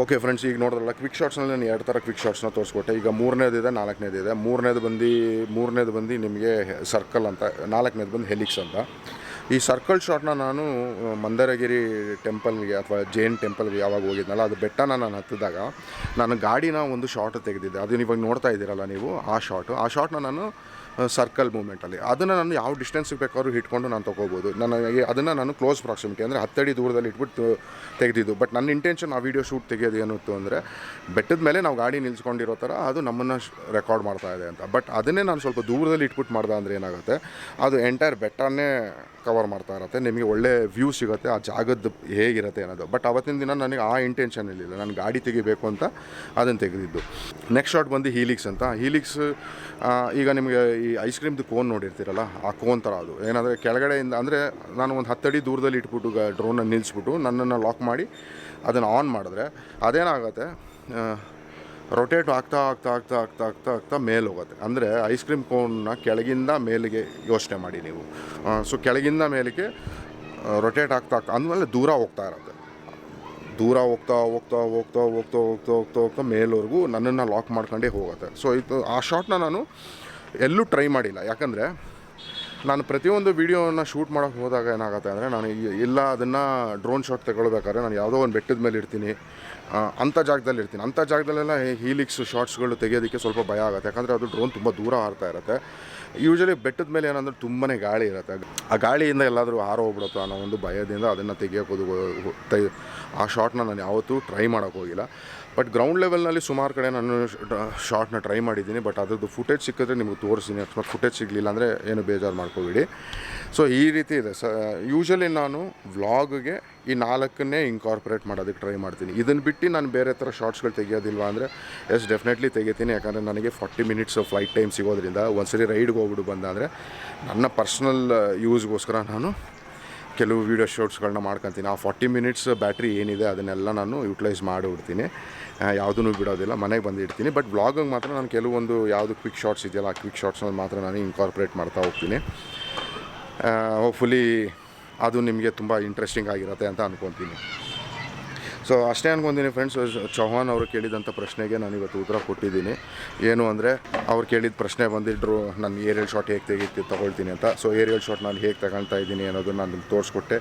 ಓಕೆ ಫ್ರೆಂಡ್ಸ್, ಈಗ ನೋಡಿದ್ರಲ್ಲ ಕ್ವಿಕ್ ಶಾಟ್ಸ್ನಲ್ಲಿ ನಾನು ಎರಡು ಥರ ಕ್ವಿಕ್ ಶಾಟ್ಸ್ನ ತೋರಿಸ್ಕೊಟ್ಟೆ. ಈಗ ಮೂರನೇದಿದೆ, ನಾಲ್ಕನೇದಿದೆ. ಮೂರನೇದು ಬಂದು ನಿಮಗೆ ಸರ್ಕಲ್ ಅಂತ, ನಾಲ್ಕನೇದು ಬಂದು ಹೆಲಿಕ್ಸ್ ಅಂತ. ಈ ಸರ್ಕಲ್ ಶಾಟ್ನ ನಾನು ಮಂದರಗಿರಿ ಟೆಂಪಲ್ಗೆ ಅಥವಾ ಜೈನ್ ಟೆಂಪಲ್ಗೆ ಯಾವಾಗ ಹೋಗಿದ್ನಲ್ಲ, ಅದು ಬೆಟ್ಟನ ನಾನು ಹತ್ತಿದಾಗ ನಾನು ಗಾಡಿನ ಒಂದು ಶಾಟ್ ತೆಗೆದಿದ್ದೆ. ಅದನ್ನ ಇವಾಗ ನೋಡ್ತಾ ಇದ್ದೀರಲ್ಲ ನೀವು, ಆ ಶಾಟ್ನ ನಾನು ಸರ್ಕಲ್ ಮೂಮೆಂಟಲ್ಲಿ ಅದನ್ನು ನಾನು ಯಾವ ಡಿಸ್ಟೆನ್ಸಿಗೆ ಬೇಕಾದ್ರೂ ಇಟ್ಕೊಂಡು ನಾನು ತೊಗೋಬೋದು. ನನಗೆ ಅದನ್ನು ನಾನು ಕ್ಲೋಸ್ ಪ್ರಾಕ್ಸಿಮಿಟಿ ಅಂದರೆ 10 ಅಡಿ ದೂರದಲ್ಲಿ ಇಟ್ಬಿಟ್ಟು ತೆಗೆದಿದ್ದು. ಬಟ್ ನನ್ನ ಇಂಟೆನ್ಷನ್ ಆ ವಿಡಿಯೋ ಶೂಟ್ ತೆಗೆಯೋದು ಏನಿತ್ತು ಅಂದರೆ ಬೆಟ್ಟದ ಮೇಲೆ ನಾವು ಗಾಡಿ ನಿಲ್ಸ್ಕೊಂಡಿರೋ ಥರ ಅದು ನಮ್ಮನ್ನು ರೆಕಾರ್ಡ್ ಮಾಡ್ತಾ ಇದೆ ಅಂತ. ಬಟ್ ಅದನ್ನೇ ನಾನು ಸ್ವಲ್ಪ ದೂರದಲ್ಲಿ ಇಟ್ಬಿಟ್ಟು ಮಾಡ್ದೆ ಅಂದರೆ ಏನಾಗುತ್ತೆ, ಅದು ಎಂಟೈರ್ ಬೆಟ್ಟನೇ ಕವರ್ ಮಾಡ್ತಾ ಇರುತ್ತೆ, ನಿಮಗೆ ಒಳ್ಳೆ ವ್ಯೂ ಸಿಗುತ್ತೆ ಆ ಜಾಗದ್ದು ಹೇಗಿರುತ್ತೆ ಅನ್ನೋದು. ಬಟ್ ಅವತ್ತಿನ ದಿನ ನನಗೆ ಆ ಇಂಟೆನ್ಷನ್ ಇರಲಿಲ್ಲ, ನಾನು ಗಾಡಿ ತೆಗಿಬೇಕು ಅಂತ ಅದನ್ನು ತೆಗೆದಿದ್ದು. ನೆಕ್ಸ್ಟ್ ಶಾಟ್ ಬಂದು ಹೀಲಿಕ್ಸ್ ಅಂತ. ಹೀಲಿಕ್ಸ್ ಈಗ ನಿಮಗೆ ಈ ಐಸ್ ಕ್ರೀಮ್ದು ಕೋನ್ ನೋಡಿರ್ತೀರಲ್ಲ, ಆ ಕೋನ್ ಥರ ಅದು ಏನಂದರೆ ಕೆಳಗಡೆಯಿಂದ ಅಂದರೆ ನಾನು ಒಂದು 10 ಅಡಿ ದೂರದಲ್ಲಿ ಇಟ್ಬಿಟ್ಟು ಡ್ರೋನ್ನ ನಿಲ್ಲಿಸ್ಬಿಟ್ಟು ನನ್ನನ್ನು ಲಾಕ್ ಮಾಡಿ ಅದನ್ನು ಆನ್ ಮಾಡಿದ್ರೆ ಅದೇನಾಗುತ್ತೆ, ರೊಟೇಟ್ ಆಗ್ತಾ ಮೇಲೆ ಹೋಗುತ್ತೆ. ಅಂದರೆ ಐಸ್ ಕ್ರೀಮ್ ಕೋನ್ನ ಕೆಳಗಿಂದ ಮೇಲಿಗೆ ಯೋಚನೆ ಮಾಡಿ ನೀವು. ಸೊ ಕೆಳಗಿಂದ ಮೇಲಿಗೆ ರೊಟೇಟ್ ಆಗ್ತಾ ಅಂದಮೇಲೆ ದೂರ ಹೋಗ್ತಾ ಇರುತ್ತೆ. ದೂರ ಹೋಗ್ತಾ ಮೇಲ್ವರೆಗೂ ನನ್ನನ್ನು ಲಾಕ್ ಮಾಡ್ಕೊಂಡೇ ಹೋಗುತ್ತೆ. ಸೊ ಇದು ಆ ಶಾಟ್ನ ನಾನು ಎಲ್ಲೂ ಟ್ರೈ ಮಾಡಿಲ್ಲ, ಯಾಕಂದರೆ ನಾನು ಪ್ರತಿಯೊಂದು ವೀಡಿಯೋನ ಶೂಟ್ ಮಾಡೋಕ್ಕೆ ಹೋದಾಗ ಏನಾಗುತ್ತೆ ಅಂದರೆ, ನಾನು ಇಲ್ಲ ಅದನ್ನು ಡ್ರೋನ್ ಶಾಟ್ ತಗೊಳ್ಬೇಕಾದ್ರೆ ನಾನು ಯಾವುದೋ ಒಂದು ಬೆಟ್ಟದ ಮೇಲೆ ಇರ್ತೀನಿ, ಅಂಥ ಜಾಗದಲ್ಲಿ ಇರ್ತೀನಿ. ಅಂಥ ಜಾಗದಲ್ಲೆಲ್ಲ ಹೀಲಿಕ್ಸ್ ಶಾಟ್ಸ್ಗಳು ತೆಗೆಯೋದಕ್ಕೆ ಸ್ವಲ್ಪ ಭಯ ಆಗುತ್ತೆ, ಯಾಕಂದರೆ ಅದು ಡ್ರೋನ್ ತುಂಬ ದೂರ ಹಾರ್ತಾ ಇರುತ್ತೆ. ಯೂಶ್ವಲಿ ಬೆಟ್ಟದ ಮೇಲೆ ಏನಂದ್ರೆ ತುಂಬಾ ಗಾಳಿ ಇರುತ್ತೆ, ಆ ಗಾಳಿಯಿಂದ ಎಲ್ಲಾದರೂ ಹಾರೋಗ್ಬಿಡುತ್ತೋ ಅನ್ನೋ ಒಂದು ಭಯದಿಂದ ಅದನ್ನು ತೆಗಿಯೋಕೋದು ಆ ಶಾಟ್ನ ನಾನು ಯಾವತ್ತೂ ಟ್ರೈ ಮಾಡೋಕ್ಕೆ ಹೋಗಿಲ್ಲ. ಬಟ್ ಗ್ರೌಂಡ್ ಲೆವೆಲ್ನಲ್ಲಿ ಸುಮಾರು ಕಡೆ ನಾನು ಶಾಟ್ನ ಟ್ರೈ ಮಾಡಿದ್ದೀನಿ. ಬಟ್ ಅದ್ರದ್ದು ಫುಟೇಜ್ ಸಿಕ್ಕಿದ್ರೆ ನಿಮಗೆ ತೋರಿಸ್ತೀನಿ. ಅಕಸ್ಮಾತ್ ಫುಟೇಜ್ ಸಿಗಲಿಲ್ಲ ಅಂದರೆ ಏನು ಬೇಜಾರು ಮಾಡ್ಕೋಬೇಡಿ. ಸೊ ಈ ರೀತಿ ಇದೆ. ಯೂಶ್ವಲಿ ನಾನು ವ್ಲಾಗ್ಗೆ ಈ 4ನ್ನೇ ಇಂಕಾರ್ಪೊರೇಟ್ ಮಾಡೋದಕ್ಕೆ ಟ್ರೈ ಮಾಡ್ತೀನಿ. ಇದನ್ನು ಬಿಟ್ಟು ನಾನು ಬೇರೆ ಥರ ಶಾರ್ಟ್ಸ್ಗಳು ತೆಗಿಯೋದಿಲ್ವ ಅಂದರೆ ಡೆಫಿನೆಟ್ಲಿ ತೆಗಿತೀನಿ. ಯಾಕಂದರೆ ನನಗೆ 40 ಮಿನಿಟ್ಸ್ ಫ್ಲೈಟ್ ಟೈಮ್ ಸಿಗೋದ್ರಿಂದ ಒಂದ್ಸರಿ ರೈಡ್ಗೆ ಹೋಗ್ಬಿಟ್ಟು ಬಂದಾದರೆ ನನ್ನ ಪರ್ಸ್ನಲ್ ಯೂಸ್ಗೋಸ್ಕರ ನಾನು ಕೆಲವು ವೀಡಿಯೋ ಶಾರ್ಟ್ಸ್ಗಳನ್ನ ಮಾಡ್ಕೊತೀನಿ. ಆ 40 ಮಿನಿಟ್ಸ್ ಬ್ಯಾಟ್ರಿ ಏನಿದೆ ಅದನ್ನೆಲ್ಲ ನಾನು ಯೂಟಿಲೈಸ್ ಮಾಡಿಬಿಡ್ತೀನಿ, ಯಾವುದೂ ಬಿಡೋದಿಲ್ಲ, ಮನೆಗೆ ಬಂದಿಡ್ತೀನಿ. ಬಟ್ ವ್ಲಾಗಿಗೆ ಮಾತ್ರ ನಾನು ಕೆಲವೊಂದು ಯಾವುದು ಕ್ವಿಕ್ ಶಾರ್ಟ್ಸ್ ಇದೆಯಲ್ಲ, ಆ ಕ್ವಿಕ್ ಶಾರ್ಟ್ಸ್ನಲ್ಲಿ ಮಾತ್ರ ನಾನು ಇಂಕಾರ್ಪೊರೇಟ್ ಮಾಡ್ತಾ ಹೋಗ್ತೀನಿ. ಹೋಪ್ಫುಲಿ ಅದು ನಿಮಗೆ ತುಂಬ ಇಂಟ್ರೆಸ್ಟಿಂಗ್ ಆಗಿರುತ್ತೆ ಅಂತ ಅಂದ್ಕೊತೀನಿ. ಸೊ ಅಷ್ಟೇ ಅಂದ್ಕೊತೀನಿ ಫ್ರೆಂಡ್ಸ್. ಚೌಹಾನ್ ಅವರು ಕೇಳಿದಂಥ ಪ್ರಶ್ನೆಗೆ ನಾನು ಇವತ್ತು ಉತ್ತರ ಕೊಟ್ಟಿದ್ದೀನಿ. ಏನು ಅಂದರೆ ಅವ್ರು ಕೇಳಿದ ಪ್ರಶ್ನೆ ಬಂದಿದ್ರು, ನಾನು ಏರಿಯಲ್ ಶಾಟ್ ಹೇಗೆ ತೊಗೊಳ್ತೀನಿ ಅಂತ. ಸೊ ಏರಿಯಲ್ ಶಾಟ್ ನಾನು ಹೇಗೆ ತಗೊಳ್ತಾ ಇದ್ದೀನಿ ಅನ್ನೋದು ನಾನು ತೋರಿಸ್ಕೊಟ್ಟೆ.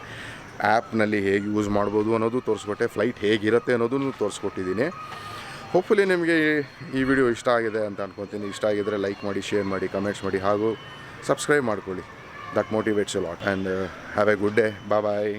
ಆ್ಯಪ್ನಲ್ಲಿ ಹೇಗೆ ಯೂಸ್ ಮಾಡ್ಬೋದು ಅನ್ನೋದು ತೋರಿಸ್ಕೊಟ್ಟೆ. ಫ್ಲೈಟ್ ಹೇಗಿರುತ್ತೆ ಅನ್ನೋದನ್ನು ತೋರಿಸ್ಕೊಟ್ಟಿದ್ದೀನಿ. ಹೋಪ್ಫುಲಿ ನಿಮಗೆ ಈ ವಿಡಿಯೋ ಇಷ್ಟ ಆಗಿದೆ ಅಂತ ಅಂದ್ಕೊತೀನಿ. ಇಷ್ಟ ಆಗಿದ್ದರೆ ಲೈಕ್ ಮಾಡಿ, ಶೇರ್ ಮಾಡಿ, ಕಮೆಂಟ್ಸ್ ಮಾಡಿ, ಹಾಗೂ ಸಬ್ಸ್ಕ್ರೈಬ್ ಮಾಡ್ಕೊಳ್ಳಿ. That motivates a lot. And have a good day. Bye.